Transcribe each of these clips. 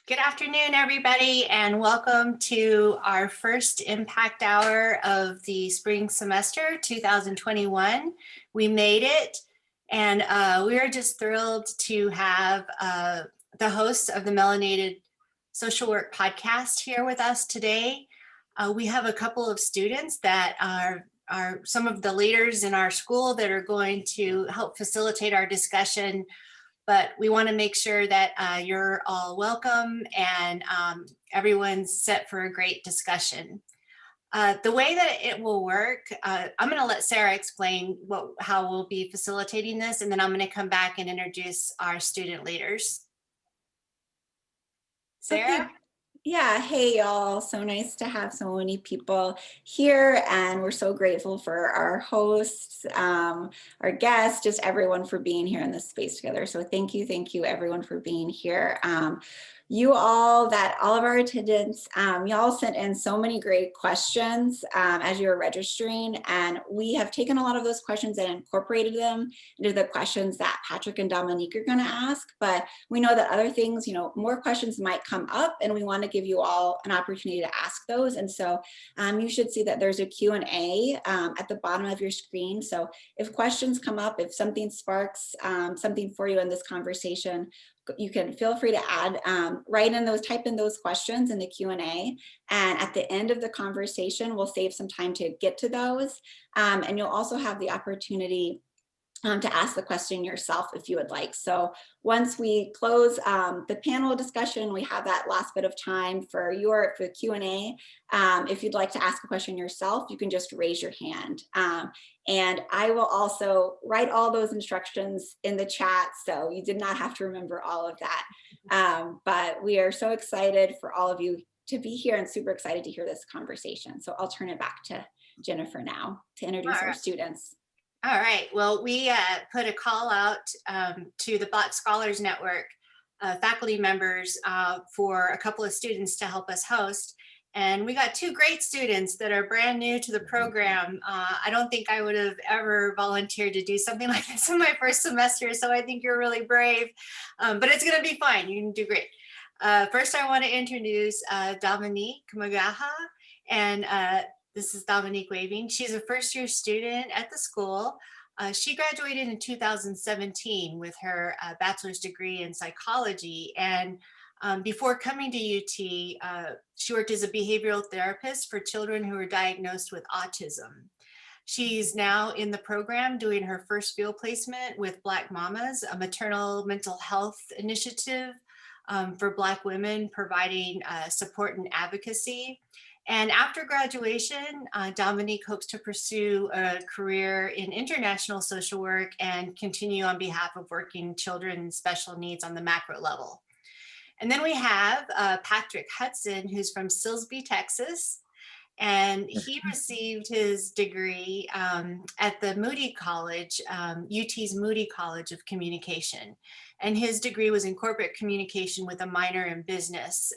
Good afternoon, everybody, and welcome to our first Impact Hour of the spring semester 2021. We made it, and we are just thrilled to have the hosts of the Melanated Social Work podcast here with us today. We have a couple of students that are some of the leaders in our school that are going to help facilitate our discussion. But we want to make sure that you're all welcome and everyone's set for a great discussion. The way that it will work, I'm going to let Sarah explain how we'll be facilitating this, and then I'm going to come back and introduce our student leaders. Sarah? Okay. Yeah, hey y'all, so nice to have so many people here, and we're so grateful for our hosts, our guests, just everyone for being here in this space together. So thank you everyone for being here. All of our attendants, y'all sent in so many great questions as you were registering, and we have taken a lot of those questions and incorporated them into the questions that Patrick and Dominique are going to ask. But we know that other things, more questions might come up, and we want to give you all an opportunity to ask those. And so you should see that there's a Q&A at the bottom of your screen. So if questions come up, if something sparks something for you in this conversation, you can feel free to type in those questions in the Q&A. And at the end of the conversation, we'll save some time to get to those. And you'll also have the opportunity to ask the question yourself if you would like. So once we close the panel discussion, we have that last bit of time for the Q&A. If you'd like to ask a question yourself, you can just raise your hand. And I will also write all those instructions in the chat, so you did not have to remember all of that. But we are so excited for all of you to be here and super excited to hear this conversation. So I'll turn it back to Jennifer now to introduce our students. All right, well, we put a call out to the Black Scholars Network faculty members for a couple of students to help us host. And we got two great students that are brand new to the program. I don't think I would have ever volunteered to do something like this in my first semester, so I think you're really brave, but it's gonna be fine, you can do great. First, I wanna introduce Dominique Magaha, and this is Dominique Waving. She's a first-year student at the school. She graduated in 2017 with her bachelor's degree in psychology. And before coming to UT, she worked as a behavioral therapist for children who were diagnosed with autism. She's now in the program doing her first field placement with Black Mamas, a maternal mental health initiative for Black women, providing support and advocacy. And after graduation, Dominique hopes to pursue a career in international social work and continue on behalf of working children with special needs on the macro level. And then we have Patrick Hudson, who's from Silsbee, Texas. And he received his degree at the Moody College, UT's Moody College of Communication. And his degree was in corporate communication with a minor in business.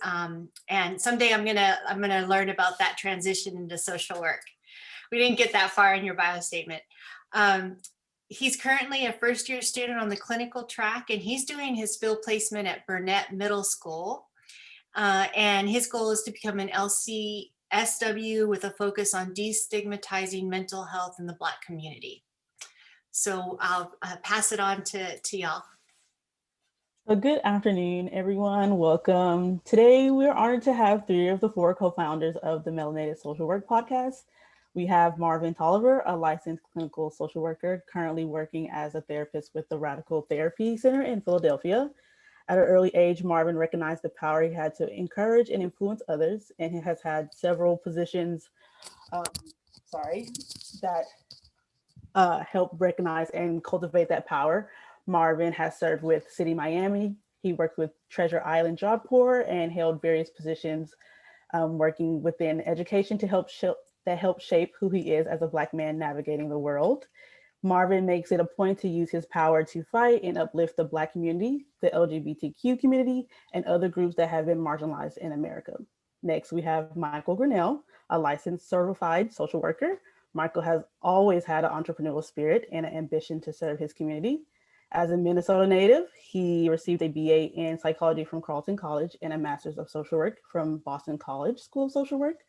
And someday I'm gonna learn about that transition into social work. We didn't get that far in your bio statement. He's currently a first-year student on the clinical track, and he's doing his field placement at Burnett Middle School. And his goal is to become an LCSW with a focus on destigmatizing mental health in the Black community. So I'll pass it on to y'all. So good afternoon, everyone. Welcome. Today, we're honored to have three of the four co-founders of the Melanated Social Work podcast. We have Marvin Toliver, a licensed clinical social worker, currently working as a therapist with the Radical Therapy Center in Philadelphia. At an early age, Marvin recognized the power he had to encourage and influence others, and he has had several positions that help recognize and cultivate that power. Marvin has served with City Miami. He worked with Treasure Island Job Corps and held various positions working within education to help shape who he is as a Black man navigating the world. Marvin makes it a point to use his power to fight and uplift the Black community, the LGBTQ community, and other groups that have been marginalized in America. Next, we have Michael Grinnell, a licensed certified social worker. Michael has always had an entrepreneurial spirit and an ambition to serve his community. As a Minnesota native, he received a BA in psychology from Carleton College and a master's of social work from Boston College School of Social Work.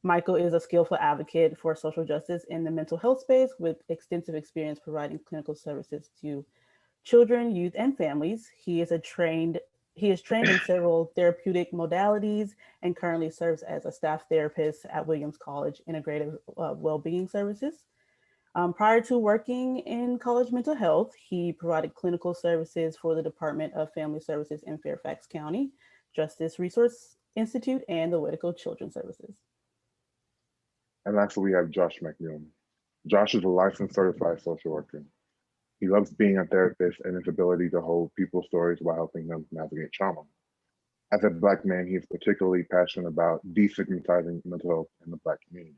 Michael is a skillful advocate for social justice in the mental health space with extensive experience providing clinical services to children, youth, and families. He is trained in several therapeutic modalities and currently serves as a staff therapist at Williams College Integrative Wellbeing Services. Prior to working in college mental health, he provided clinical services for the Department of Family Services in Fairfax County, Justice Resource Institute, and the Whitaker Children's Services. And lastly, we have Josh McNeil. Josh is a licensed certified social worker. He loves being a therapist and his ability to hold people's stories while helping them navigate trauma. As a Black man, he is particularly passionate about destigmatizing mental health in the Black community.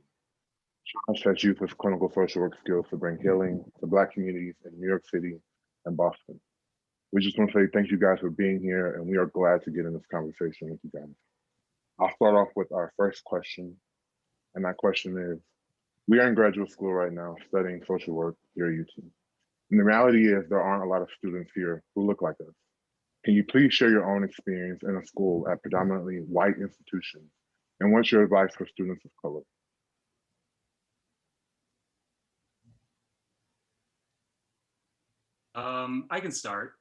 Josh has used his clinical social work skills to bring healing to Black communities in New York City and Boston. We just want to say thank you guys for being here, and we are glad to get in this conversation with you guys. I'll start off with our first question, and that question is, we are in graduate school right now studying social work here at UT. And the reality is there aren't a lot of students here who look like us. Can you please share your own experience in a school at predominantly white institutions? And what's your advice for students of color? I can start.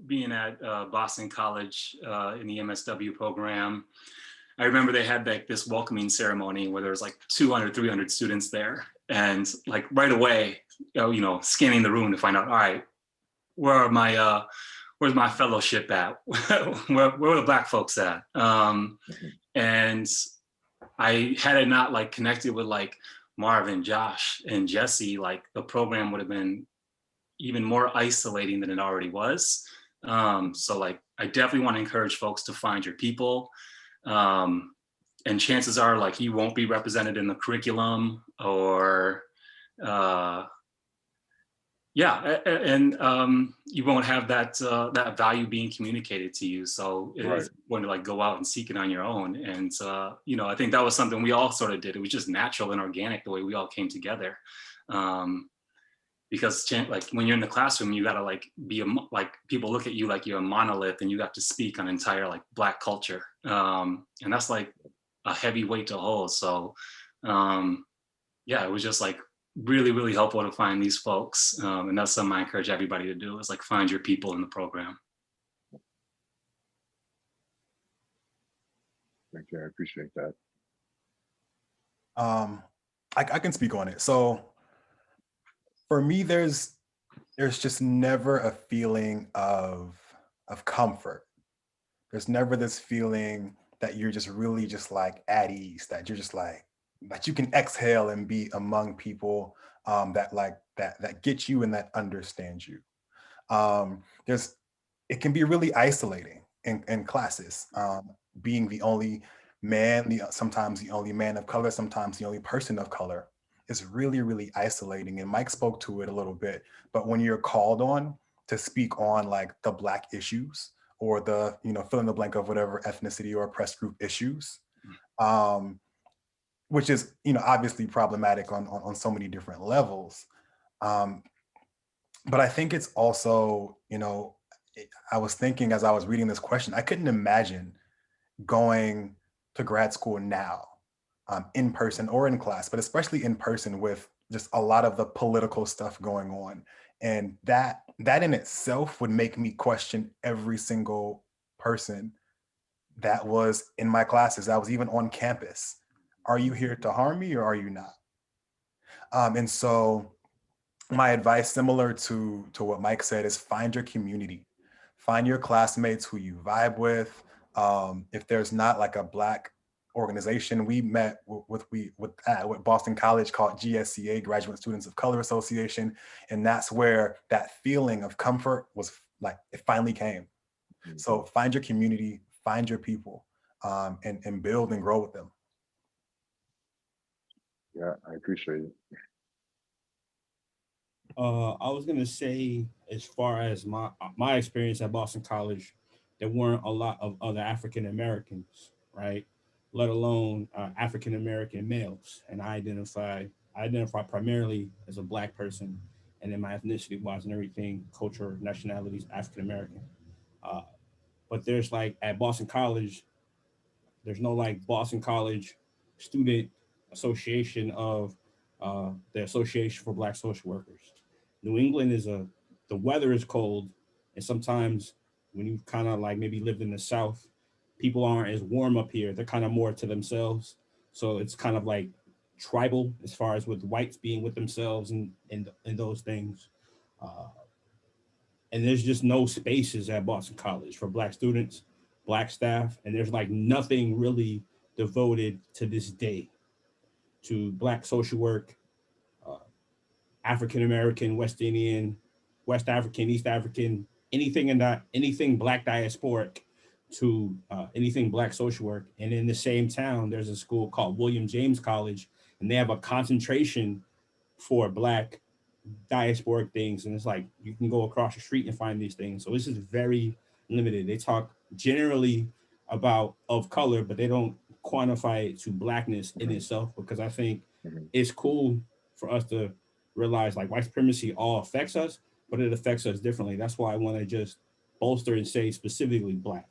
Being at Boston College in the MSW program, I remember they had like this welcoming ceremony where there was like 200, 300 students there. And like right away, scanning the room to find out, all right, where's my fellowship at? where are the Black folks at? And I had it not like connected with like Marvin, Josh, and Jesse, like the program would have been even more isolating than it already was. So like, I definitely want to encourage folks to find your people. And chances are like you won't be represented in the curriculum or you won't have that value being communicated to you. So it's going to like go out and seek it on your own. And I think that was something we all sort of did. It was just natural and organic the way we all came together. Because like when you're in the classroom, you gotta like like people look at you like you're a monolith and you got to speak on entire like Black culture. And that's like a heavy weight to hold. So it was just like really, really helpful to find these folks. And that's something I encourage everybody to do is like find your people in the program. Thank you, I appreciate that. I can speak on it. So for me, there's just never a feeling of comfort. There's never this feeling that you're just really just like at ease, that you're just like, that you can exhale and be among people that get you and that understand you. It can be really isolating in classes, being the only man, sometimes the only man of color, sometimes the only person of color is really, really isolating. And Mike spoke to it a little bit, but when you're called on to speak on like the Black issues or the, fill in the blank of whatever ethnicity or oppressed group issues, which is, obviously problematic on so many different levels. But I think it's also, I was thinking as I was reading this question, I couldn't imagine going to grad school now, in person or in class, but especially in person with just a lot of the political stuff going on. And that in itself would make me question every single person that was in my classes, that was even on campus. Are you here to harm me or are you not? And so my advice, similar to what Mike said, is find your community. Find your classmates who you vibe with. If there's not like a Black organization, we met with Boston College called GSCA, Graduate Students of Color Association. And that's where that feeling of comfort was like, it finally came. Mm-hmm. So find your community, find your people, and build and grow with them. Yeah, I appreciate it. I was gonna say, as far as my experience at Boston College, there weren't a lot of other African Americans, right? Let alone African American males. And I identify primarily as a Black person and then my ethnicity wise and everything, culture, nationalities, African American. But there's like at Boston College, there's no like Boston College Student Association of the Association for Black Social Workers. New England is the weather is cold, and sometimes when you kind of like maybe lived in the South, people aren't as warm up here. They're kind of more to themselves. So it's kind of like tribal as far as with whites being with themselves and those things. And there's just no spaces at Boston College for Black students, Black staff, and there's like nothing really devoted to this day to Black social work, African American, West Indian, West African, East African, anything Black diasporic to anything Black social work. And in the same town, there's a school called William James College, and they have a concentration for Black diasporic things. And it's like, you can go across the street and find these things. So this is very limited. They talk generally about of color, but they don't quantify it to Blackness in itself, because I think it's cool for us to realize like white supremacy all affects us, but it affects us differently. That's why I want to just bolster and say specifically Black.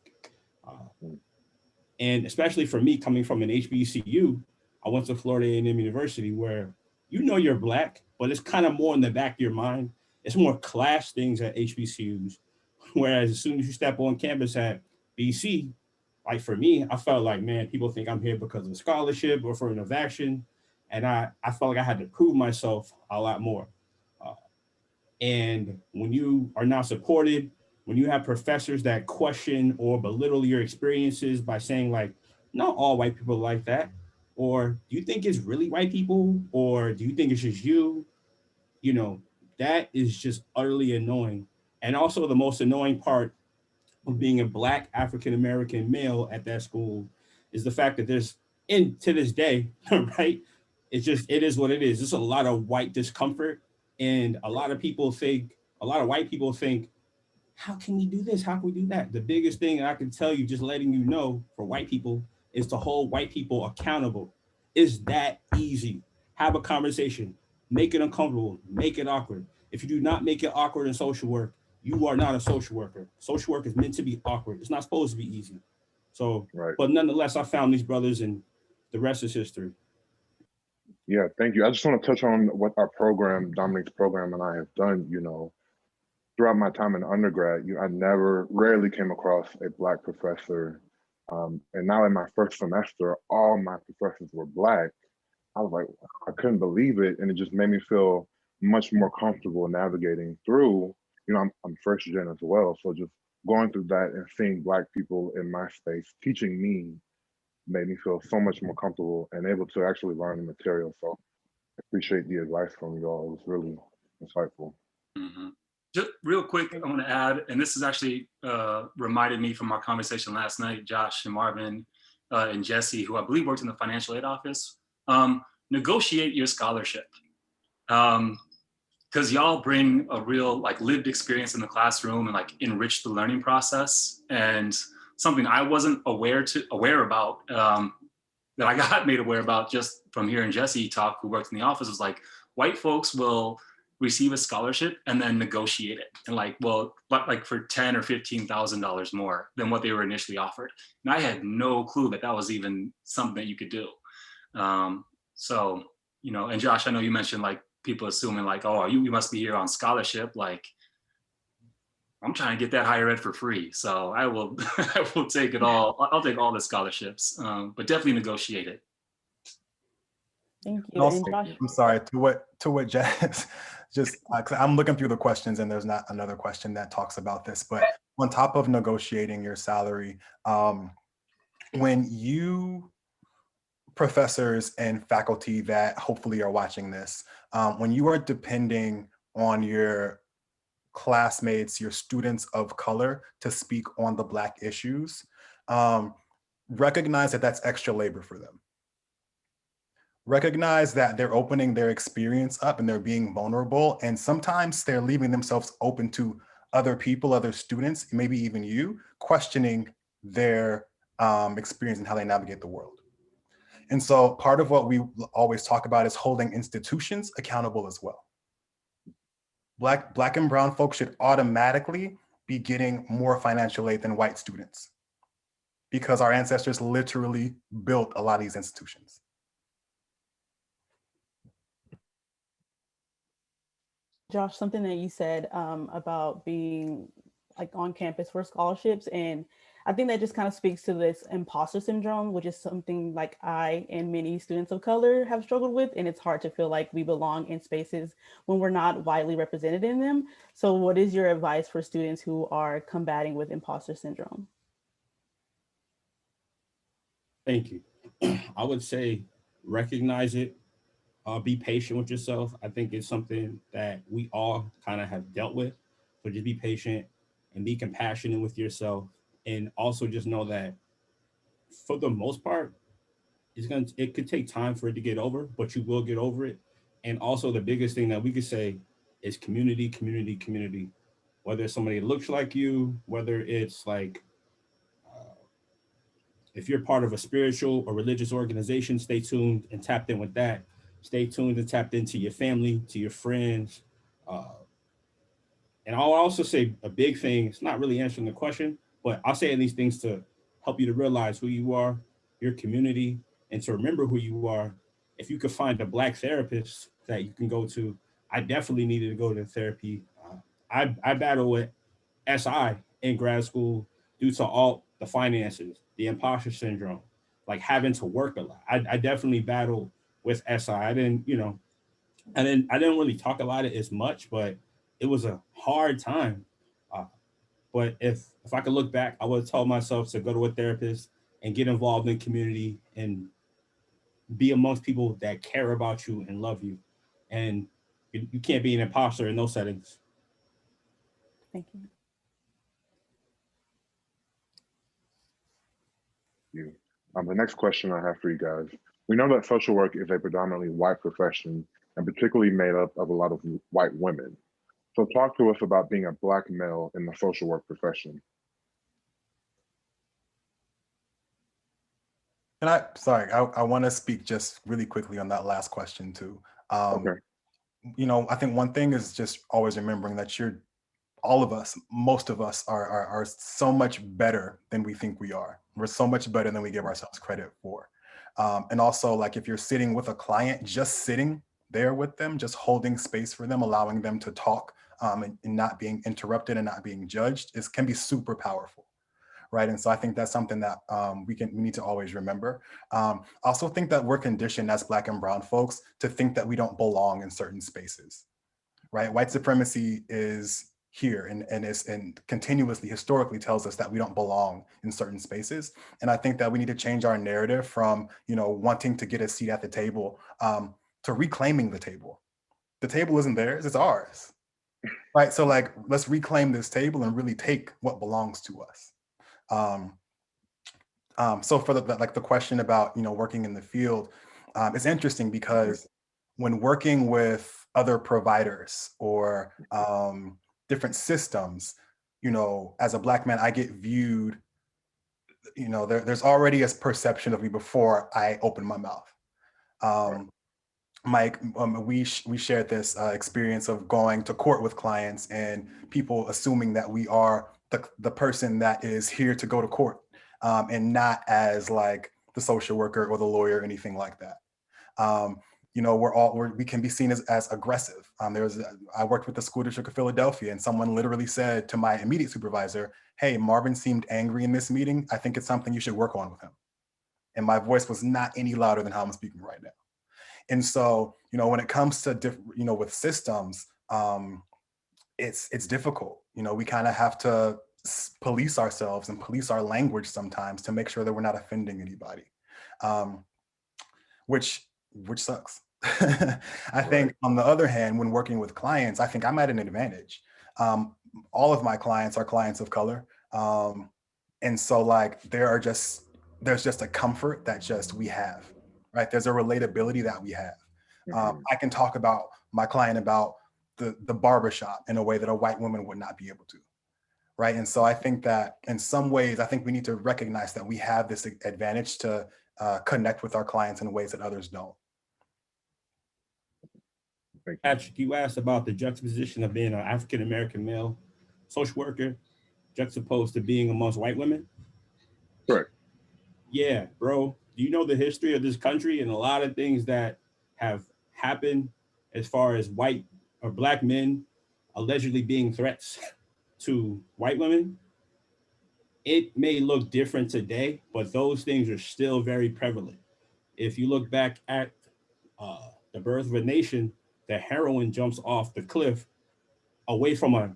And especially for me, coming from an HBCU, I went to Florida A&M University, where you know you're Black, but it's kind of more in the back of your mind. It's more class things at HBCUs. Whereas as soon as you step on campus at BC, like for me, I felt like, man, people think I'm here because of a scholarship or for an action. And I felt like I had to prove myself a lot more. And when you are not supported, when you have professors that question or belittle your experiences by saying like, not all white people are like that, or do you think it's really white people, or do you think it's just you? You know, that is just utterly annoying. And also the most annoying part of being a Black African-American male at that school is the fact that there's, and to this day, right? It's just, it is what it is. There's a lot of white discomfort, and a lot of white people think, how can we do this? How can we do that? The biggest thing I can tell you, just letting you know for white people, is to hold white people accountable. It's that easy. Have a conversation, make it uncomfortable, make it awkward. If you do not make it awkward in social work, you are not a social worker. Social work is meant to be awkward. It's not supposed to be easy. So, right. But nonetheless, I found these brothers, and the rest is history. Yeah, thank you. I just want to touch on what our program, Dominique's program, and I have done. You know, throughout my time in undergrad, I rarely came across a Black professor. And now in my first semester, all my professors were Black. I was like, I couldn't believe it. And it just made me feel much more comfortable navigating through, you know, I'm first gen as well. So just going through that and seeing Black people in my space teaching me made me feel so much more comfortable and able to actually learn the material. So I appreciate the advice from you all. It was really insightful. Mm-hmm. Just real quick, I want to add, and this is actually reminded me from our conversation last night, Josh and Marvin and Jesse, who I believe worked in the financial aid office. Negotiate your scholarship. Because y'all bring a real like lived experience in the classroom and like enrich the learning process. And something I wasn't aware about, that I got made aware about just from hearing Jesse talk, who works in the office, was like, white folks will receive a scholarship and then negotiate it, and like, well, but like for $10,000 or $15,000 more than what they were initially offered. And I had no clue that that was even something that you could do. So, you know, and Josh, I know you mentioned like people assuming like, oh, you must be here on scholarship. Like, I'm trying to get that higher ed for free. So I will, I will take it all. I'll take all the scholarships, but definitely negotiate it. Thank you. Also, And Josh, I'm sorry, to what Jess, just I'm looking through the questions, and there's not another question that talks about this, but on top of negotiating your salary, when you, professors and faculty that hopefully are watching this, when you are depending on your classmates, your students of color to speak on the Black issues, recognize that that's extra labor for them. Recognize that they're opening their experience up and they're being vulnerable. And sometimes they're leaving themselves open to other people, other students, maybe even you, questioning their experience and how they navigate the world. And so part of what we always talk about is holding institutions accountable as well. Black and brown folks should automatically be getting more financial aid than white students because our ancestors literally built a lot of these institutions. Josh, something that you said about being like on campus for scholarships, and I think that just kind of speaks to this imposter syndrome, which is something like I and many students of color have struggled with, and it's hard to feel like we belong in spaces when we're not widely represented in them. So what is your advice for students who are combating with imposter syndrome? Thank you. I would say recognize it, be patient with yourself. I think it's something that we all kind of have dealt with. So just be patient and be compassionate with yourself. And also just know that for the most part, it could take time for it to get over, but you will get over it. And also the biggest thing that we could say is community, community, community. Whether it's somebody that looks like you, whether it's like, if you're part of a spiritual or religious organization, stay tuned and tapped in with that. Stay tuned and tapped into your family, to your friends. And I'll also say a big thing, it's not really answering the question, but I'll say these things to help you to realize who you are, your community, and to remember who you are. If you could find a Black therapist that you can go to, I definitely needed to go to therapy. I battle with SI in grad school due to all the finances, the imposter syndrome, like having to work a lot. I definitely battled with SI. I didn't really talk about it as much, but it was a hard time. But if I could look back, I would have told myself to go to a therapist and get involved in community and be amongst people that care about you and love you. And you can't be an imposter in those settings. Thank you. The next question I have for you guys. We know that social work is a predominantly white profession and particularly made up of a lot of white women. So talk to us about being a Black male in the social work profession. And I want to speak just really quickly on that last question too. Okay. You know, I think one thing is just always remembering that all of us, most of us are so much better than we think we are. We're so much better than we give ourselves credit for. And also, like, if you're sitting with a client, just sitting there with them, just holding space for them, allowing them to talk, and not being interrupted and not being judged can be super powerful. Right. And so I think that's something that we need to always remember. I also think that we're conditioned as Black and brown folks to think that we don't belong in certain spaces. Right. White supremacy is here and continuously historically tells us that we don't belong in certain spaces. And I think that we need to change our narrative from, wanting to get a seat at the table to reclaiming the table. The table isn't theirs, it's ours. Right. So like, let's reclaim this table and really take what belongs to us. So for the question about, working in the field, it's interesting because when working with other providers or different systems, as a Black man, I get viewed, there's already a perception of me before I open my mouth. Mike, we shared this experience of going to court with clients and people assuming that we are the person that is here to go to court, and not as like the social worker or the lawyer or anything like that. We can be seen as aggressive. I worked with the school district of Philadelphia, and someone literally said to my immediate supervisor, "Hey, Marvin seemed angry in this meeting. I think it's something you should work on with him." And my voice was not any louder than how I'm speaking right now. And so, when it comes to with systems, it's difficult. We kind of have to police ourselves and police our language sometimes to make sure that we're not offending anybody, which sucks. I think on the other hand, when working with clients, I think I'm at an advantage. All of my clients are clients of color. And so like, there's just a comfort that just we have, right? There's a relatability that we have. I can talk about my client about the barbershop in a way that a white woman would not be able to, right? And so I think that in some ways, I think we need to recognize that we have this advantage to connect with our clients in ways that others don't. Thank you. Patrick, you asked about the juxtaposition of being an African-American male social worker juxtaposed to being amongst white women. Correct. Yeah, bro. Do you know the history of this country and a lot of things that have happened as far as white or black men allegedly being threats to white women? It may look different today, but those things are still very prevalent. If you look back at The Birth of a Nation, the heroine jumps off the cliff away from a,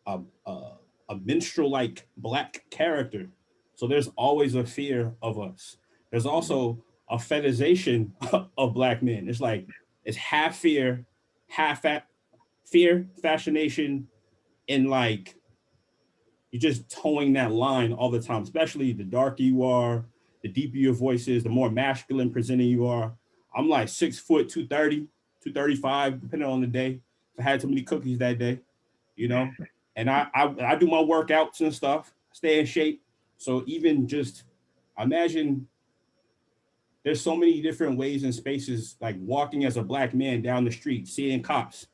a, a minstrel-like black character. So there's always a fear of us. There's also a fetishization of black men. It's like, it's half fear, fear, fascination, and like, you're just towing that line all the time, especially the darker you are, the deeper your voice is, the more masculine presenting you are. I'm like 6 foot, 230, 235, depending on the day. If I had too many cookies that day, you know, and I do my workouts and stuff, stay in shape. So even just imagine there's so many different ways and spaces, like walking as a black man down the street, seeing cops,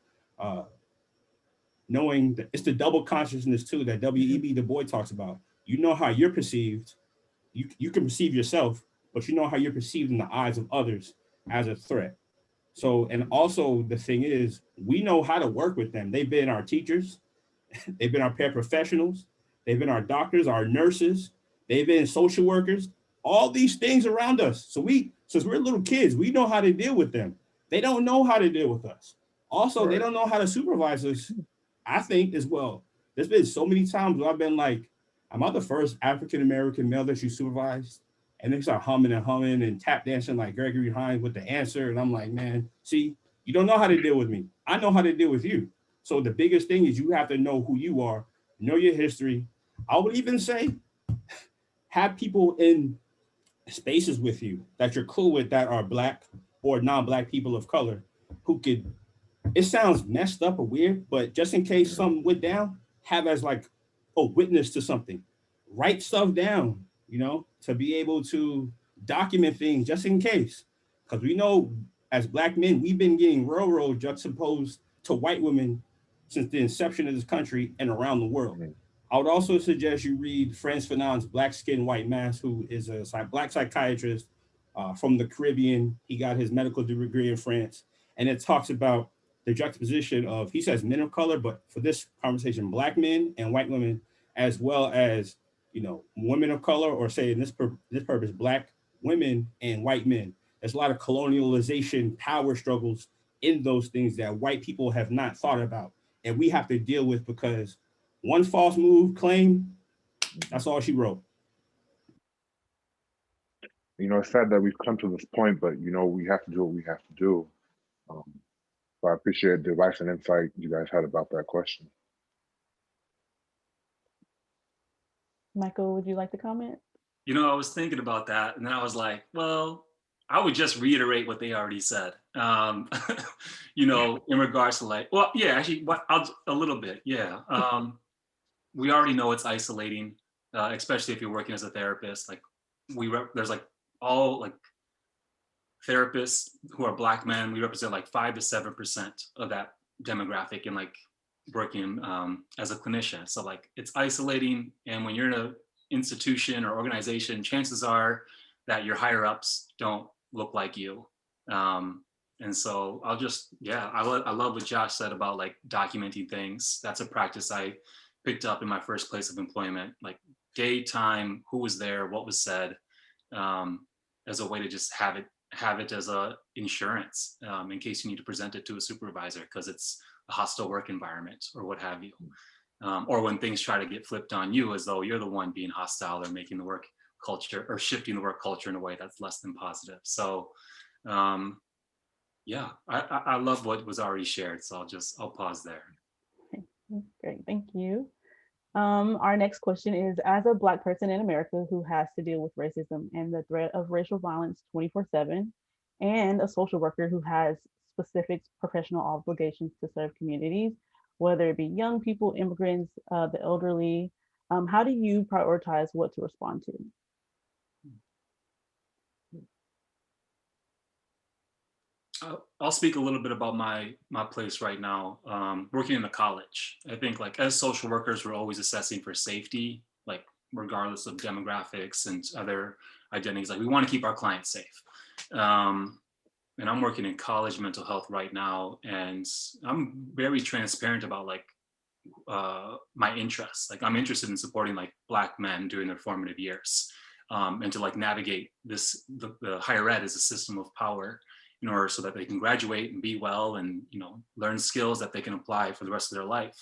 knowing that it's the double consciousness too that W.E.B. Du Bois talks about. You know how you're perceived, you can perceive yourself, but you know how you're perceived in the eyes of others as a threat. So, and also the thing is, we know how to work with them. They've been our teachers, they've been our paraprofessionals, they've been our doctors, our nurses, they've been social workers, all these things around us. So since we're little kids, we know how to deal with them. They don't know how to deal with us. Also, They don't know how to supervise us, I think, as well. There's been so many times where I've been like, am I the first African-American male that you supervised? And they start humming and tap dancing like Gregory Hines with the answer. And I'm like, man, see, you don't know how to deal with me. I know how to deal with you. So the biggest thing is you have to know who you are, know your history. I would even say have people in spaces with you that you're cool with that are black or non-black people of color who could, it sounds messed up or weird, but just in case something went down, have as like a witness to something, write stuff down, you know, to be able to document things just in case. Because we know as black men, we've been getting railroad juxtaposed to white women since the inception of this country and around the world. I would also suggest you read Frantz Fanon's Black Skin, White Mask, who is a black psychiatrist from the Caribbean. He got his medical degree in France. And it talks about the juxtaposition of, he says men of color, but for this conversation, black men and white women, as well as, you know, women of color, or say in this purpose, black women and white men. There's a lot of colonialization, power struggles in those things that white people have not thought about. And we have to deal with, because one false move, claim, that's all she wrote. You know, it's sad that we've come to this point, but you know, we have to do what we have to do. So I appreciate the advice and insight you guys had about that question. Michael, would you like to comment? You know, I was thinking about that, and then I was like, well, I would just reiterate what they already said. You know, in regards to like, well, yeah, actually, a little bit, yeah. We already know it's isolating, especially if you're working as a therapist. Like, there's like all like therapists who are black men. We represent like 5 to 7% of that demographic in like working as a clinician. So like it's isolating, and when you're in an institution or organization, chances are that your higher ups don't look like you. And so I'll just, yeah, I love what Josh said about like documenting things. That's a practice I picked up in my first place of employment, like day, time, who was there, what was said, as a way to just have it as a insurance in case you need to present it to a supervisor because it's a hostile work environment or what have you. Or when things try to get flipped on you as though you're the one being hostile or making the work culture or shifting the work culture in a way that's less than positive. So yeah, I love what was already shared. So I'll pause there. Okay. Great, thank you. Our next question is, as a Black person in America who has to deal with racism and the threat of racial violence 24/7, and a social worker who has specific professional obligations to serve communities, whether it be young people, immigrants, the elderly, how do you prioritize what to respond to? I'll speak a little bit about my place right now, working in a college. I think like as social workers, we're always assessing for safety, like regardless of demographics and other identities. Like we want to keep our clients safe. And I'm working in college mental health right now, and I'm very transparent about like my interests. Like I'm interested in supporting like Black men during their formative years, and to like navigate this, the higher ed as a system of power in order so that they can graduate and be well and, you know, learn skills that they can apply for the rest of their life.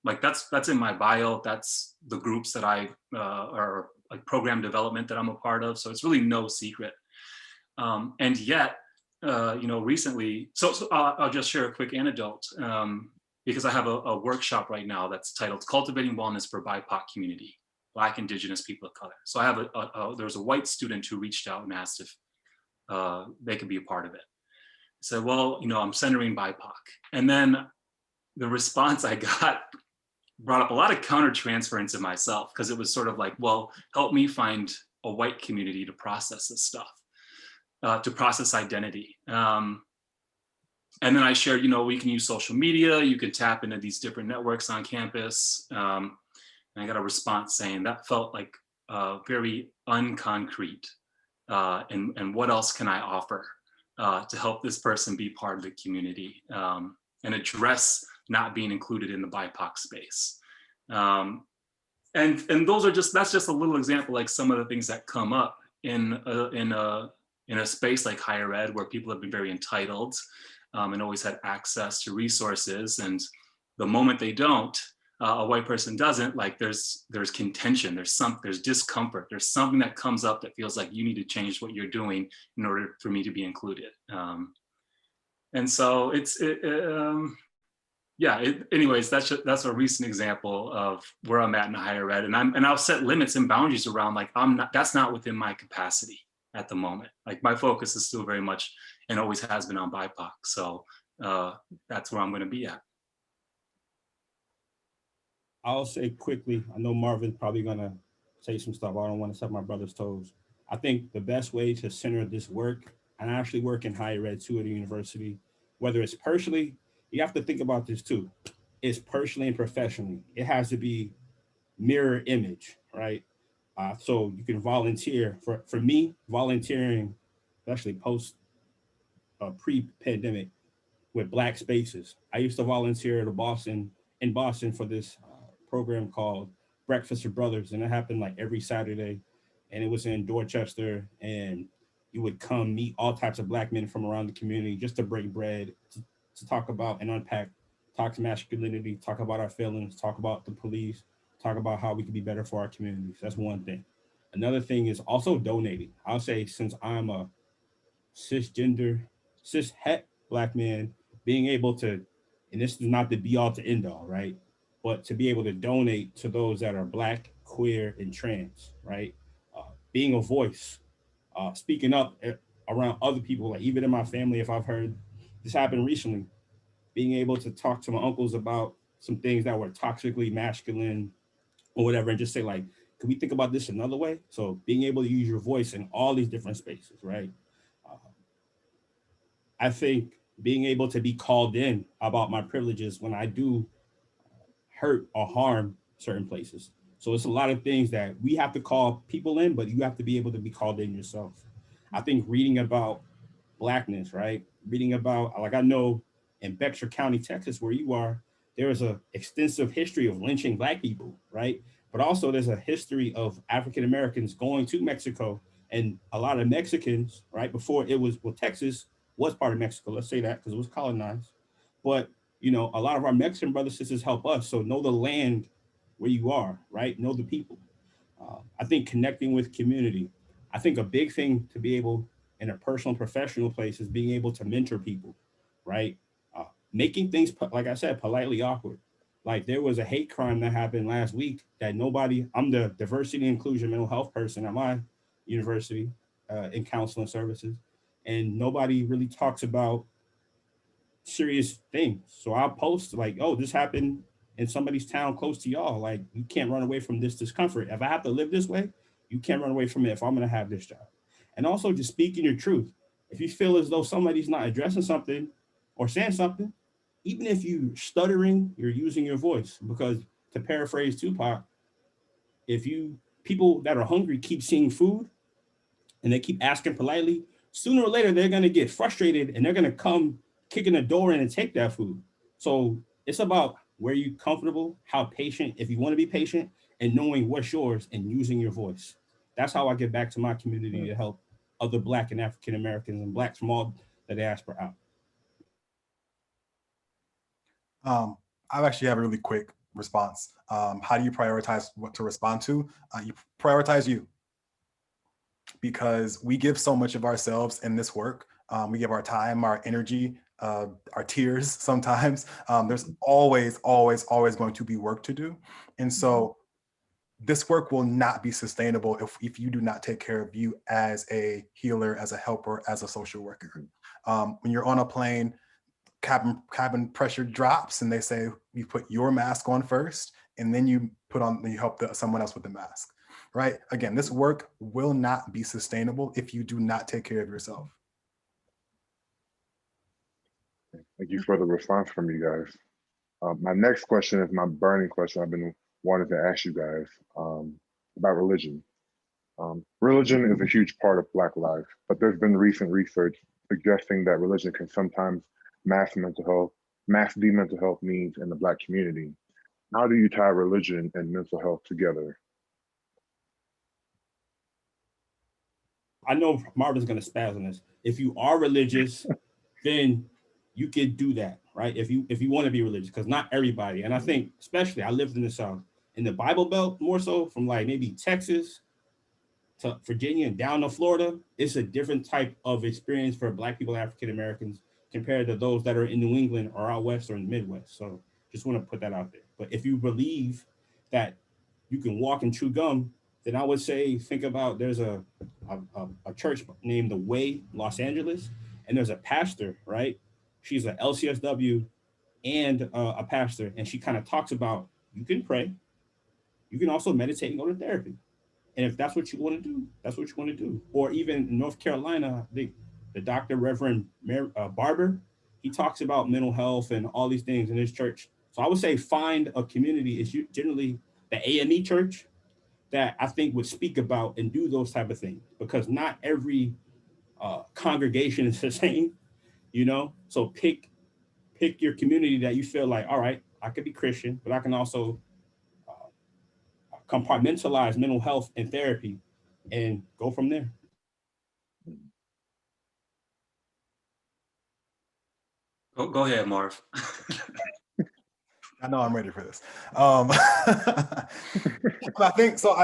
Like that's in my bio. That's the groups that I are like program development that I'm a part of. So it's really no secret. And yet, you know, recently, so I'll just share a quick anecdote, because I have a workshop right now that's titled Cultivating Wellness for BIPOC Community, Black, Indigenous people of color. So I have there was a white student who reached out and asked if they could be a part of it. I said, well, you know, I'm centering BIPOC. And then the response I got brought up a lot of countertransference in myself, because it was sort of like, well, help me find a white community to process this stuff. To process identity. And then I shared, you know, we can use social media, you can tap into these different networks on campus. And I got a response saying that felt like very unconcrete. And what else can I offer to help this person be part of the community and address not being included in the BIPOC space. And those are that's just a little example, like some of the things that come up in a space like higher ed, where people have been very entitled and always had access to resources. And the moment they don't, a white person doesn't, like there's contention, there's discomfort, there's something that comes up that feels like you need to change what you're doing in order for me to be included. And so anyways, that's a recent example of where I'm at in higher ed. And I'll set limits and boundaries around like, that's not within my capacity at the moment. Like my focus is still very much and always has been on BIPOC. So that's where I'm going to be at. I'll say quickly, I know Marvin's probably going to say some stuff. I don't want to step my brother's toes. I think the best way to center this work, and I actually work in higher ed too at a university, whether it's personally, you have to think about this too. It's personally and professionally. It has to be mirror image, right? So you can volunteer. For me, volunteering, especially post pre-pandemic, with Black spaces. I used to volunteer in Boston for this program called Breakfast with Brothers, and it happened like every Saturday, and it was in Dorchester, and you would come meet all types of Black men from around the community just to break bread, to talk about and unpack toxic masculinity, talk about our feelings, talk about the police, talk about how we can be better for our communities. That's one thing. Another thing is also donating. I'll say, since I'm a cisgender, cis-het Black man, being able to, and this is not the be all to end all, right? But to be able to donate to those that are Black, queer, and trans, right? Being a voice, speaking up around other people, like even in my family, if I've heard this happen recently, being able to talk to my uncles about some things that were toxically masculine or whatever, and just say like, can we think about this another way? So being able to use your voice in all these different spaces, right? I think being able to be called in about my privileges when I do hurt or harm certain places. So it's a lot of things that we have to call people in, but you have to be able to be called in yourself. I think reading about Blackness, right? Reading about, like I know in Bexar County, Texas, where you are, there is an extensive history of lynching Black people, right? But also there's a history of African Americans going to Mexico, and a lot of Mexicans, right? Before it was, well, Texas was part of Mexico, let's say that, because it was colonized. But, you know, a lot of our Mexican brothers and sisters help us. So know the land where you are, right? Know the people. I think connecting with community. I think a big thing to be able, in a personal and professional place, is being able to mentor people, right? Making things, like I said, politely awkward. Like there was a hate crime that happened last week that nobody, I'm the diversity and inclusion mental health person at my university in counseling services, and nobody really talks about serious things. So I'll post like, oh, this happened in somebody's town close to y'all. Like, you can't run away from this discomfort. If I have to live this way, you can't run away from it if I'm gonna have this job. And also just speaking your truth. if you feel as though somebody's not addressing something or saying something, even if you stuttering, you're using your voice. Because to paraphrase Tupac, if people that are hungry keep seeing food and they keep asking politely, sooner or later they're going to get frustrated and they're going to come kicking the door in and take that food. So it's about where you're comfortable, how patient, if you want to be patient, and knowing what's yours and using your voice. That's how I get back to my community to help other Black and African Americans and Blacks from all the diaspora out. I actually have a really quick response. How do you prioritize what to respond to? You prioritize you, because we give so much of ourselves in this work. We give our time, our energy, our tears sometimes. There's always going to be work to do. And so this work will not be sustainable if you do not take care of you as a healer, as a helper, as a social worker. When you're on a plane, cabin pressure drops and they say, you put your mask on first, and then you help someone else with the mask, right? Again, this work will not be sustainable if you do not take care of yourself. Thank you for the response from you guys. My next question is my burning question I've been wanting to ask you guys about religion. Religion is a huge part of Black life, but there's been recent research suggesting that religion can sometimes mask the mental health needs in the Black community. How do you tie religion and mental health together? I know Marvin's going to spaz on this. If you are religious, then you can do that, right? If you want to be religious, because not everybody, and I think especially I lived in the South, in the Bible Belt more so, from like maybe Texas to Virginia and down to Florida, it's a different type of experience for Black people, African Americans, compared to those that are in New England or out West or in the Midwest. So just want to put that out there. But if you believe that you can walk in true gum, then I would say, think about, there's a church named The Way, Los Angeles, and there's a pastor, right? She's an LCSW and a pastor, and she kind of talks about, you can pray, you can also meditate and go to therapy. And if that's what you want to do, that's what you want to do. Or even in North Carolina, the Dr. Reverend Barber, he talks about mental health and all these things in his church. So I would say find a community. It's generally the AME church that I think would speak about and do those type of things, because not every congregation is the same, you know? So pick your community that you feel like, all right, I could be Christian, but I can also compartmentalize mental health and therapy and go from there. Go ahead, Marv. I know I'm ready for this. I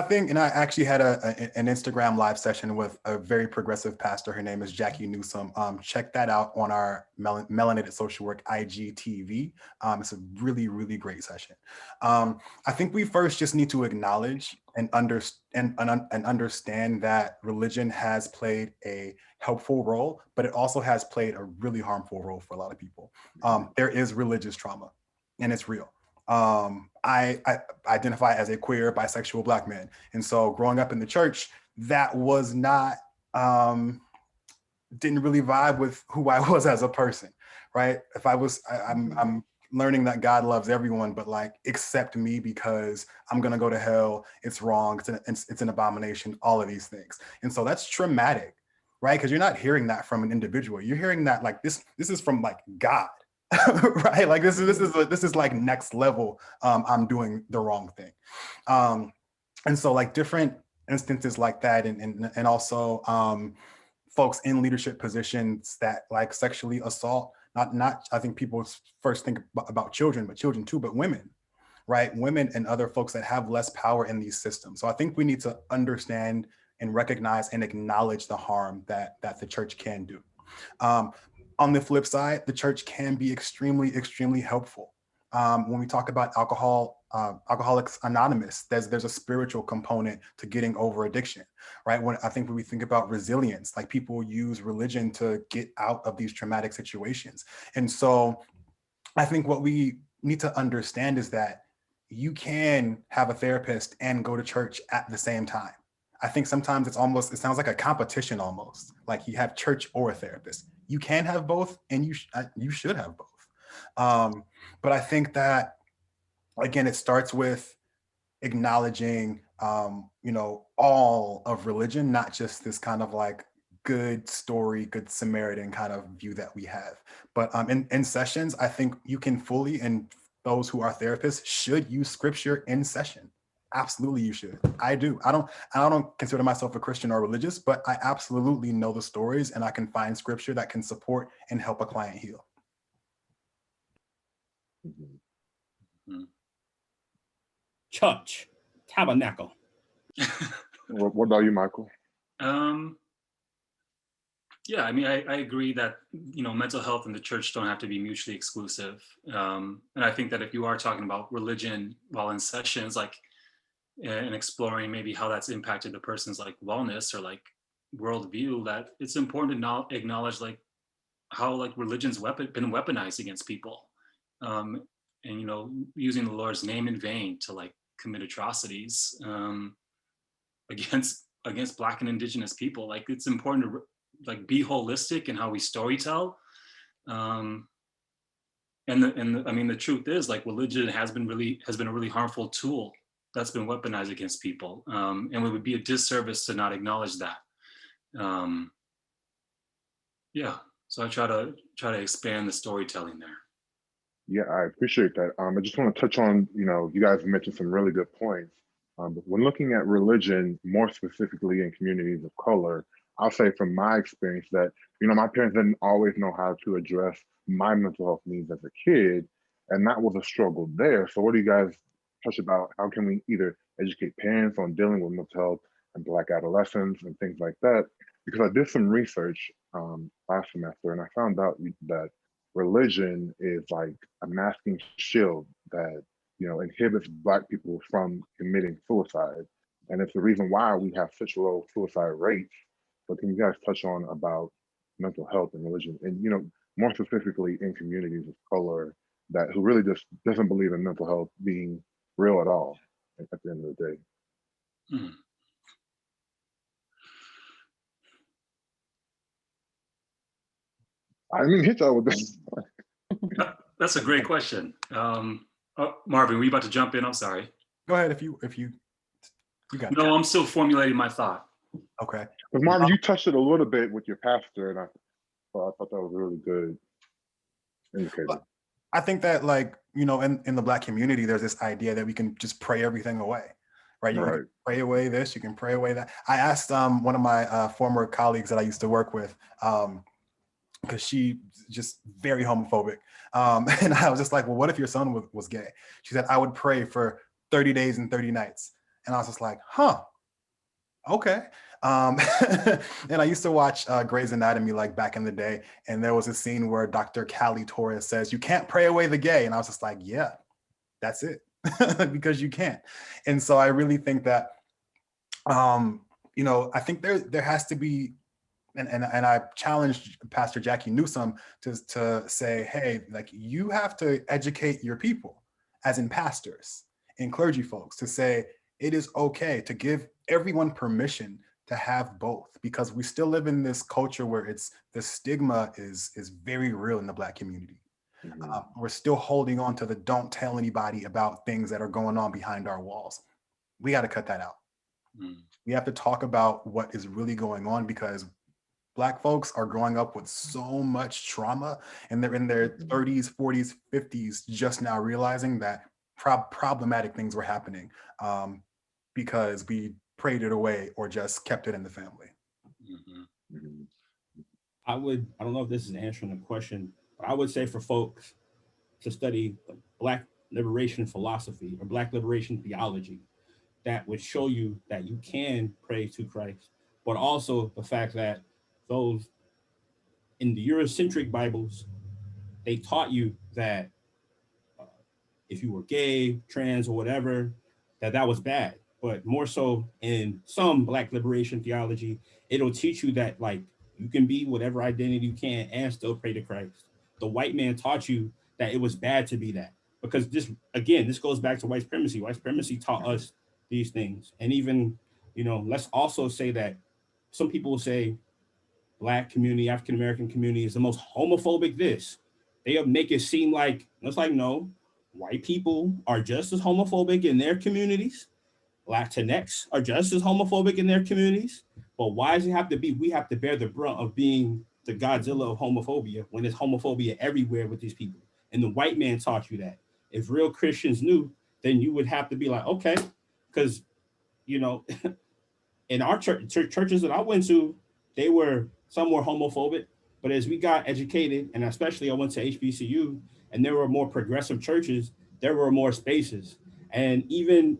think, and I actually had an Instagram live session with a very progressive pastor. Her name is Jackie Newsom. Check that out on our Melanated Social Work IGTV. It's a really, really great session. I think we first just need to acknowledge and understand that religion has played a helpful role, but it also has played a really harmful role for a lot of people. There is religious trauma, and it's real. I identify as a queer, bisexual Black man. And so growing up in the church, that was not, didn't really vibe with who I was as a person, right? If I'm learning that God loves everyone, but like, accept me because I'm gonna go to hell, it's wrong, it's an abomination, all of these things. And so that's traumatic, right? Because you're not hearing that from an individual. You're hearing that like, this is from like God. Right? Like this is like next level. I'm doing the wrong thing. And so like different instances like that, and also folks in leadership positions that like sexually assault, not I think people first think about children, but children too, but women, right? Women and other folks that have less power in these systems. So I think we need to understand and recognize and acknowledge the harm that the church can do. On the flip side, the church can be extremely, extremely helpful. When we talk about Alcoholics Anonymous, there's a spiritual component to getting over addiction, right? When we think about resilience, like people use religion to get out of these traumatic situations. And so I think what we need to understand is that you can have a therapist and go to church at the same time. I think sometimes it sounds like a competition almost. Like you have church or a therapist. You can have both, and you should have both. But I think that, again, it starts with acknowledging, all of religion, not just this kind of like good story, good Samaritan kind of view that we have. But in sessions, I think you can fully, and those who are therapists should use scripture in session. Absolutely, you should. I do. I don't consider myself a Christian or religious, but I absolutely know the stories, and I can find scripture that can support and help a client heal. Church, tabernacle. What about you, Michael? Yeah, I mean, I agree that, mental health and the church don't have to be mutually exclusive. And I think that if you are talking about religion while in sessions, like, and exploring maybe how that's impacted the person's like wellness or like worldview, that it's important to not acknowledge like how like religion's been weaponized against people. And, using the Lord's name in vain to like commit atrocities against Black and Indigenous people. Like, it's important to like be holistic in how we storytell. And the truth is, like, religion has been a really harmful tool that's been weaponized against people. And it would be a disservice to not acknowledge that. So I try to expand the storytelling there. Yeah, I appreciate that. I just want to touch on, you guys mentioned some really good points. But when looking at religion, more specifically in communities of color, I'll say from my experience that, my parents didn't always know how to address my mental health needs as a kid, and that was a struggle there. So what do you guys touch about? How can we either educate parents on dealing with mental health and Black adolescents and things like that? Because I did some research last semester, and I found out that religion is like a masking shield that inhibits Black people from committing suicide, and it's the reason why we have such low suicide rates. But can you guys touch on about mental health and religion, and more specifically in communities of color who really just doesn't believe in mental health being real at all at the end of the day? I didn't hit y'all with this. That's a great question. Marvin, were you about to jump in? I'm sorry. Go ahead if you got it. No, I'm still formulating my thought. Okay. But Marvin, you touched it a little bit with your pastor, and I thought that was a really good indicator. I think that, like, in the Black community, there's this idea that we can just pray everything away, right? You can pray away this, you can pray away that. I asked one of my former colleagues that I used to work with, because she just very homophobic. And I was just like, well, what if your son was gay? She said, I would pray for 30 days and 30 nights. And I was just like, okay. And I used to watch Grey's Anatomy like back in the day. And there was a scene where Dr. Callie Torres says, you can't pray away the gay. And I was just like, yeah, that's it. Because you can't. And so I really think that, I think there has to be, and I challenged Pastor Jackie Newsom to say, hey, like, you have to educate your people, as in pastors and clergy folks, to say it is okay to give everyone permission to have both, because we still live in this culture where the stigma is very real in the Black community. We're still holding on to the don't tell anybody about things that are going on behind our walls. We got to cut that out. We have to talk about what is really going on, because Black folks are growing up with so much trauma, and they're in their 30s, 40s, 50s, just now realizing that problematic things were happening because we prayed it away or just kept it in the family. I don't know if this is answering the question, but I would say for folks to study Black liberation philosophy or Black liberation theology, that would show you that you can pray to Christ, but also the fact that those in the Eurocentric Bibles, they taught you that if you were gay, trans, or whatever, that was bad. But more so in some Black liberation theology, it'll teach you that, like, you can be whatever identity you can and still pray to Christ. The white man taught you that it was bad to be that, because this goes back to white supremacy. White supremacy taught us these things. And even, let's also say that some people will say Black community, African-American community is the most homophobic this. They'll make it seem like, it's like, no, white people are just as homophobic in their communities. Latinx are just as homophobic in their communities. But why does it have to be, we have to bear the brunt of being the Godzilla of homophobia when there's homophobia everywhere with these people? And the white man taught you that. If real Christians knew, then you would have to be like, okay, because, in our churches that I went to, some were homophobic, but as we got educated, and especially I went to HBCU, and there were more progressive churches, there were more spaces. And even,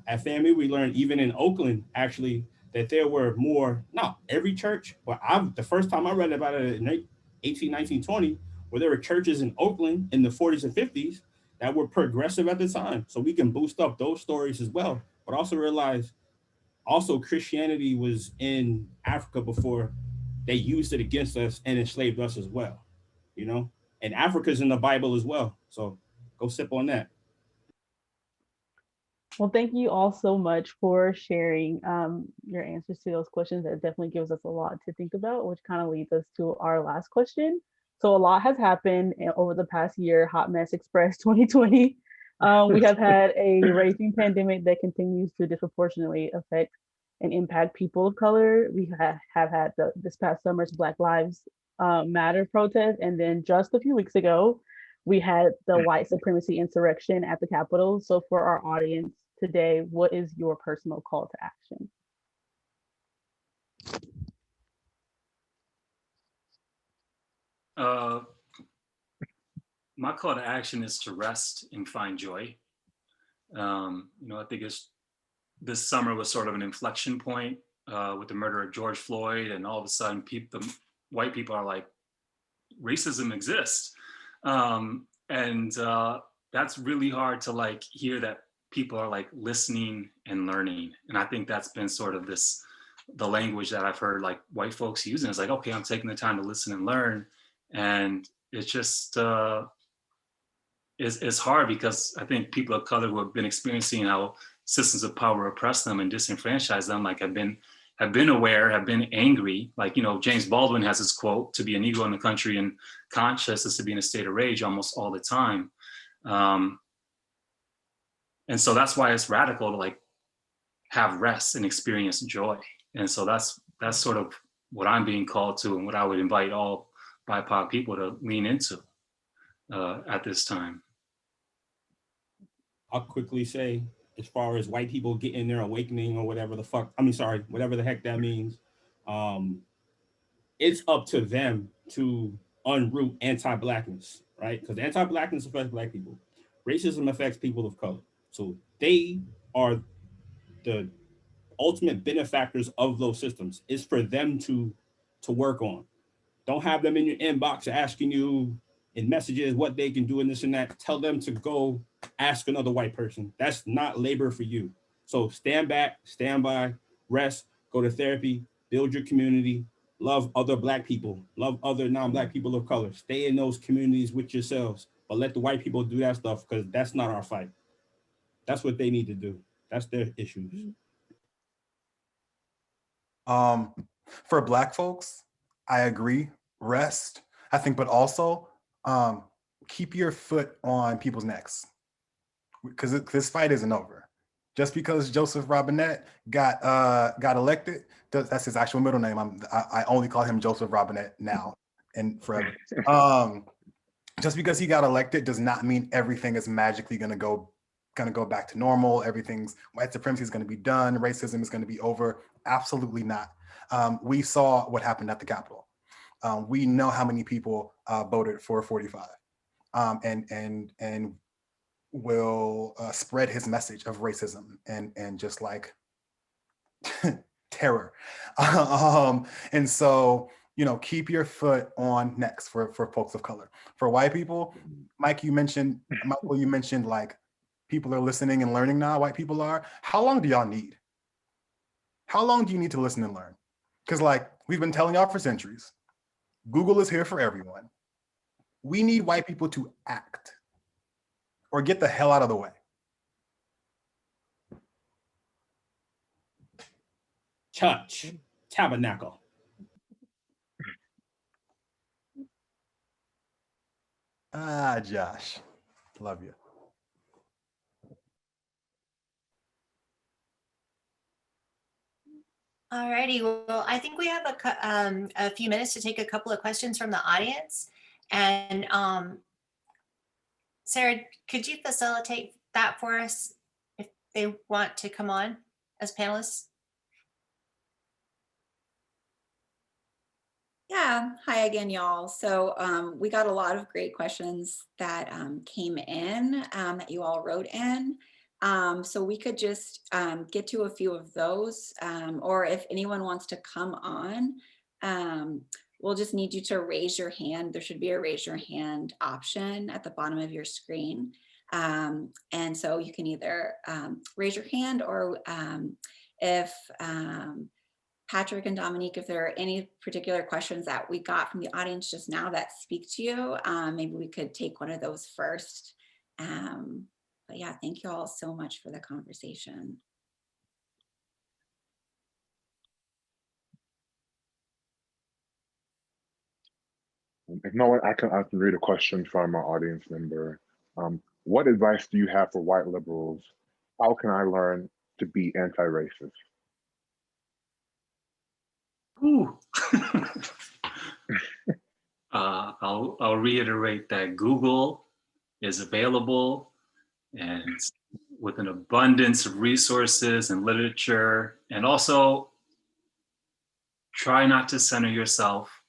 at FAMU, we learned even in Oakland, actually, that there were more, not every church, but the first time I read about it in 1920, where there were churches in Oakland in the 40s and 50s that were progressive at the time. So we can boost up those stories as well, but also realize Christianity was in Africa before they used it against us and enslaved us as well, and Africa's in the Bible as well. So go sip on that. Well, thank you all so much for sharing your answers to those questions. That definitely gives us a lot to think about, which kind of leads us to our last question. So a lot has happened over the past year, Hot Mess Express 2020. We have had a raging pandemic that continues to disproportionately affect and impact people of color. We have had this past summer's Black Lives Matter protest. And then just a few weeks ago, we had the white supremacy insurrection at the Capitol. So for our audience today, what is your personal call to action? My call to action is to rest and find joy. I think this summer was sort of an inflection point with the murder of George Floyd, and all of a sudden, the white people are like, racism exists, and that's really hard to hear that people are listening and learning. And I think that's been sort of the language that I've heard white folks using. It's like, okay, I'm taking the time to listen and learn, and it's just it's hard because I think people of color who have been experiencing how systems of power oppress them and disenfranchise them, have been aware, have been angry. James Baldwin has this quote, "To be a Negro in the country and conscious is to be in a state of rage almost all the time." And so that's why it's radical to have rest and experience joy. And so that's sort of what I'm being called to, and what I would invite all BIPOC people to lean into at this time. I'll quickly say, as far as white people getting their awakening or whatever the heck that means, it's up to them to unroot anti-Blackness, right? Because anti-Blackness affects Black people. Racism affects people of color. So they are the ultimate benefactors of those systems. It's for them to work on. Don't have them in your inbox asking you in messages what they can do and this and that. Tell them to go ask another white person. That's not labor for you. So stand back, stand by, rest, go to therapy, build your community, love other Black people, love other non-Black people of color. Stay in those communities with yourselves, but let the white people do that stuff, because that's not our fight. That's what they need to do. That's their issues. For Black folks, I agree, rest, I think, but also keep your foot on people's necks, because this fight isn't over. Just because Joseph Robinette got elected, that's his actual middle name. I only call him Joseph Robinette now and forever. Just because he got elected does not mean everything is magically gonna go back to normal. White supremacy is gonna be done. Racism is gonna be over. Absolutely not. We saw what happened at the Capitol. We know how many people voted for 45, and will spread his message of racism and just terror. And so, keep your foot on necks for folks of color. For white people, Michael, you mentioned people are listening and learning now. White people are. How long do y'all need? How long do you need to listen and learn? Because we've been telling y'all for centuries, Google is here for everyone. We need white people to act or get the hell out of the way. church, tabernacle. Josh, love you. All righty. Well, I think we have a few minutes to take a couple of questions from the audience. And Sarah, could you facilitate that for us if they want to come on as panelists? Yeah, hi again, y'all. So we got a lot of great questions that came in that you all wrote in. So we could just get to a few of those, or if anyone wants to come on, we'll just need you to raise your hand. There should be a raise your hand option at the bottom of your screen. And so you can either raise your hand, or if Patrick and Dominique, if there are any particular questions that we got from the audience just now that speak to you, maybe we could take one of those first. But yeah, thank you all so much for the conversation. If no one, I can read a question from our audience member. What advice do you have for white liberals? How can I learn to be anti-racist? Ooh. I'll reiterate that Google is available and with an abundance of resources and literature, and also try not to center yourself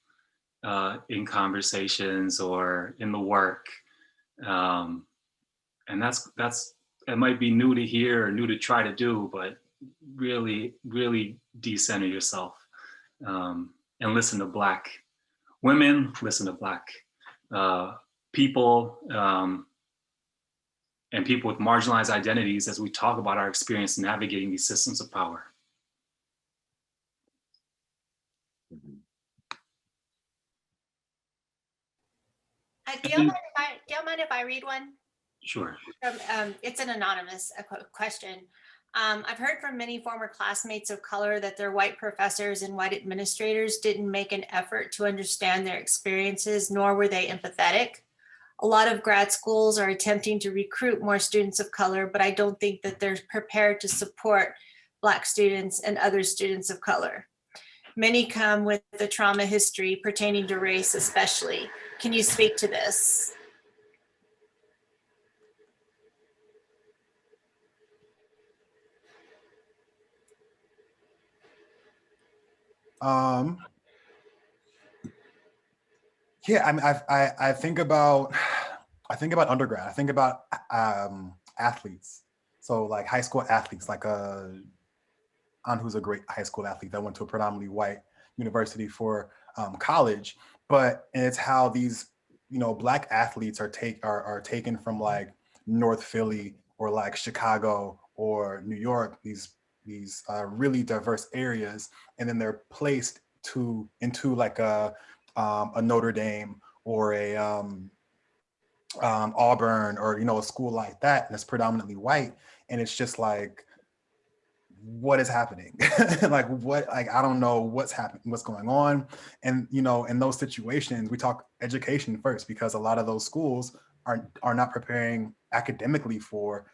in conversations or in the work. And it might be new to hear or new to try to do, but really, really decenter yourself. And listen to Black women, listen to Black people, and people with marginalized identities as we talk about our experience navigating these systems of power. Do you mind if I read one? Sure. It's an anonymous question. I've heard from many former classmates of color that their white professors and white administrators didn't make an effort to understand their experiences, nor were they empathetic. A lot of grad schools are attempting to recruit more students of color, but I don't think that they're prepared to support Black students and other students of color. Many come with the trauma history pertaining to race especially. Can you speak to this? Yeah, I mean, I think about undergrad. I think about athletes. So like high school athletes, like aunt who's a great high school athlete that went to a predominantly white university for college. But it's how these, Black athletes are taken from like North Philly or like Chicago or New York, these really diverse areas, and then they're placed into like a Notre Dame or a Auburn or a school like that, and it's predominantly white, and it's just like, what is happening? I don't know what's happening, what's going on. And in those situations, we talk education first, because a lot of those schools are not preparing academically for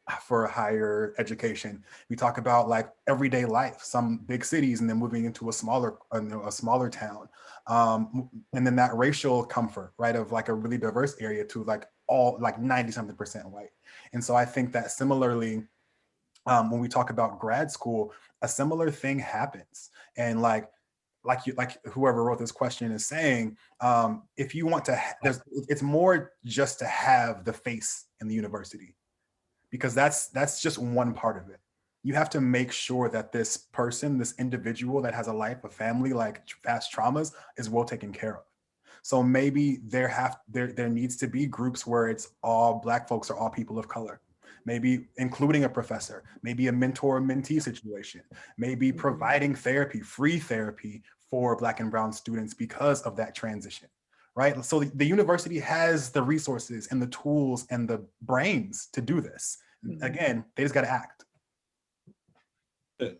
higher education. We talk about like everyday life, some big cities, and then moving into a smaller town, and then that racial comfort, right, of like a really diverse area to like all like 90-something% white. And so I think that similarly, when we talk about grad school, a similar thing happens. And like whoever wrote this question is saying, if you want to, it's more just to have the face in the university, because that's just one part of it. You have to make sure that this person, this individual that has a life, a family, like past traumas, is well taken care of. So maybe there needs to be groups where it's all Black folks or all people of color, maybe including a professor, maybe a mentor-mentee situation, maybe providing therapy, free therapy for Black and brown students because of that transition, right? So the university has the resources and the tools and the brains to do this. Again, they just got to act.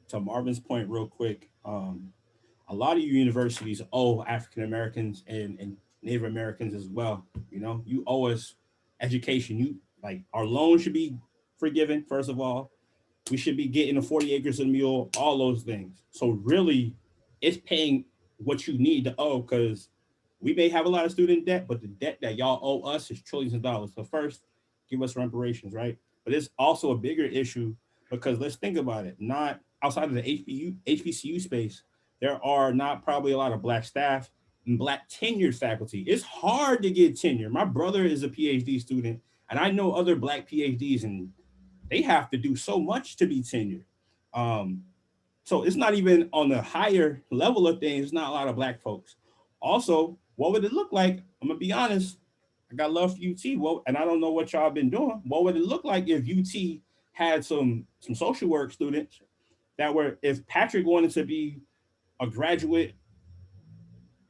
To Marvin's point real quick, a lot of your universities owe African Americans and Native Americans as well. You know, you owe us education. You like our loan should be forgiven, first of all. We should be getting the 40 acres of the mule, all those things. So really, it's paying what you need to owe, because we may have a lot of student debt, but the debt that y'all owe us is trillions of dollars. So first, give us reparations, right? But it's also a bigger issue because let's think about it. Not outside of the HBCU space, there are not probably a lot of Black staff and Black tenured faculty. It's hard to get tenure. My brother is a PhD student, and I know other Black PhDs, and they have to do so much to be tenured. So it's not even on the higher level of things, it's not a lot of Black folks. Also, what would it look like? I'm gonna be honest, I got love for UT. Well, and I don't know what y'all been doing. What would it look like if UT had some social work students that were, if Patrick wanted to be a graduate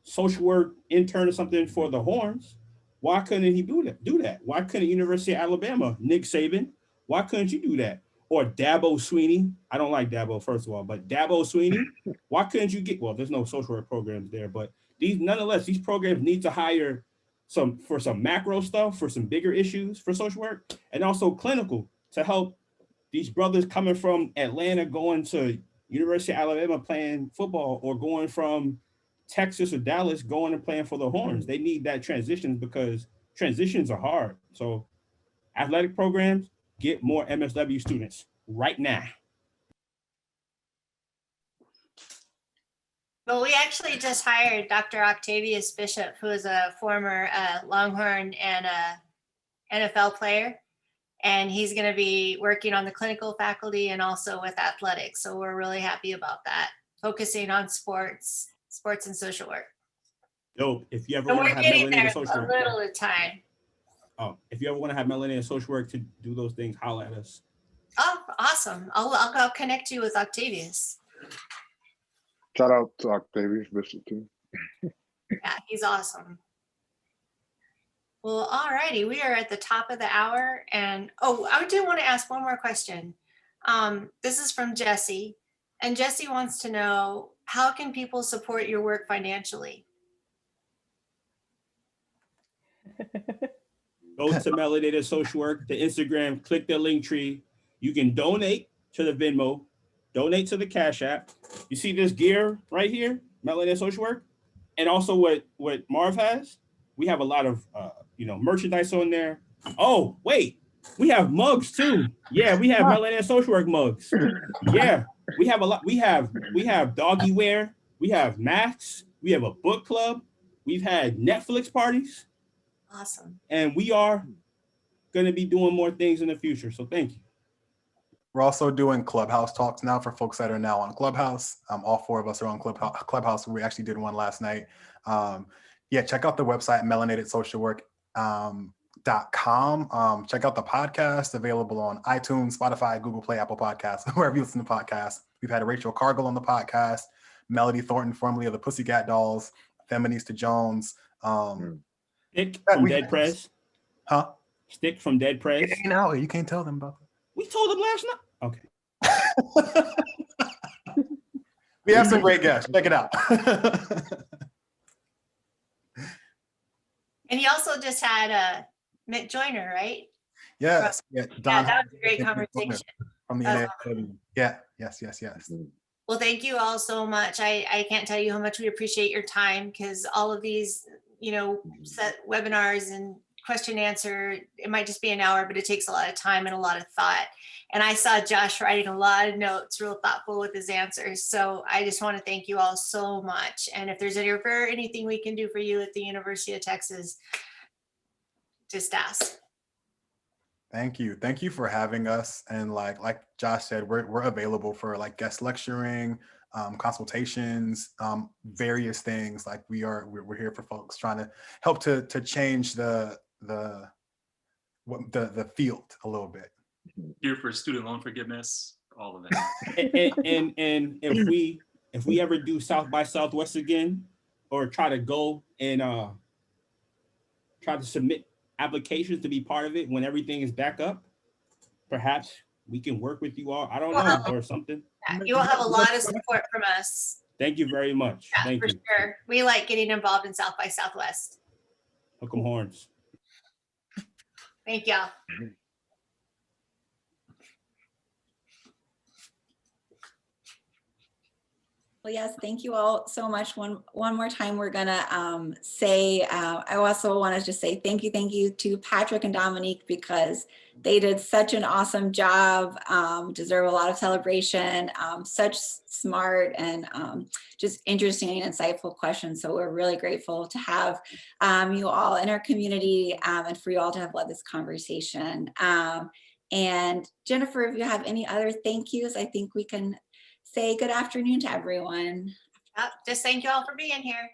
social work intern or something for the Horns, why couldn't he do that? Why couldn't University of Alabama, Nick Saban, why couldn't you do that? Or Dabo Sweeney, I don't like Dabo, first of all, but Dabo Sweeney, why couldn't you get, well, there's no social work programs there, but nonetheless, these programs need to hire for some macro stuff, for some bigger issues for social work, and also clinical to help these brothers coming from Atlanta going to University of Alabama playing football, or going from Texas or Dallas going and playing for the Horns. They need that transition because transitions are hard. So athletic programs, get more MSW students right now. Well, we actually just hired Dr. Octavius Bishop, who is a former Longhorn and NFL player. And he's going to be working on the clinical faculty and also with athletics. So we're really happy about that, focusing on sports and social work. Yo, if you ever And want to we're have getting there melanated social a work, little at a time. oh, if you ever want to have melanated social work to do those things, holla at us. Oh, awesome. I'll connect you with Octavius. Shout out to Octavius Bishop too. Yeah, he's awesome. Well, all righty. We are at the top of the hour. And I do want to ask one more question. This is from Jesse. And Jesse wants to know, how can people support your work financially? Go to Melanated Social Work, the Instagram, click the link tree. You can donate to the Venmo, donate to the Cash App. You see this gear right here, Melanated Social Work? And also what Marv has, we have a lot of merchandise on there. Oh, wait, we have mugs too. Yeah, we have Melanated Social Work mugs. Yeah, we have a lot. We have doggy wear. We have masks. We have a book club. We've had Netflix parties. Awesome. And we are going to be doing more things in the future. So thank you. We're also doing Clubhouse talks now for folks that are now on Clubhouse. All four of us are on Clubhouse. We actually did one last night. Yeah, check out the website, melanatedSocialWork.com. Check out the podcast, available on iTunes, Spotify, Google Play, Apple Podcasts, wherever you listen to podcasts. We've had Rachel Cargill on the podcast, Melody Thornton, formerly of the Pussycat Dolls, Feminista Jones. Stick from Dead Prez. Huh? Stick from Dead Prez. No, you can't tell them about that. We told them last night. Okay. We have some great guests. Check it out. And you also just had Mick Joyner, right? Yes. Yeah, Don, that was a great conversation. From the NASW. Yeah. Yes. Well, thank you all so much. I can't tell you how much we appreciate your time, because all of these, set webinars and question answer, it might just be an hour, but it takes a lot of time and a lot of thought. And I saw Josh writing a lot of notes, real thoughtful with his answers. So I just want to thank you all so much. And if there's ever anything we can do for you at the University of Texas, just ask. Thank you. Thank you for having us. And like Josh said, we're available for like guest lecturing, consultations, various things. Like we're here for folks trying to help to change the field a little bit. Here for student loan forgiveness, all of that. and if we ever do South by Southwest again, or try to go and try to submit applications to be part of it when everything is back up, perhaps we can work with you all. I don't know, or something. You will have a lot of support from us. Thank you very much. Yeah, Thank for you. sure. We like getting involved in South by Southwest. Hook 'em horns. Thank y'all. Well, yes, thank you all so much. One more time, we're gonna say, I also want to just say thank you to Patrick and Dominique, because they did such an awesome job, deserve a lot of celebration, such smart and just interesting and insightful questions. So we're really grateful to have you all in our community and for you all to have led this conversation. And Jennifer, if you have any other thank yous, I think we can say good afternoon to everyone. Just thank you all for being here.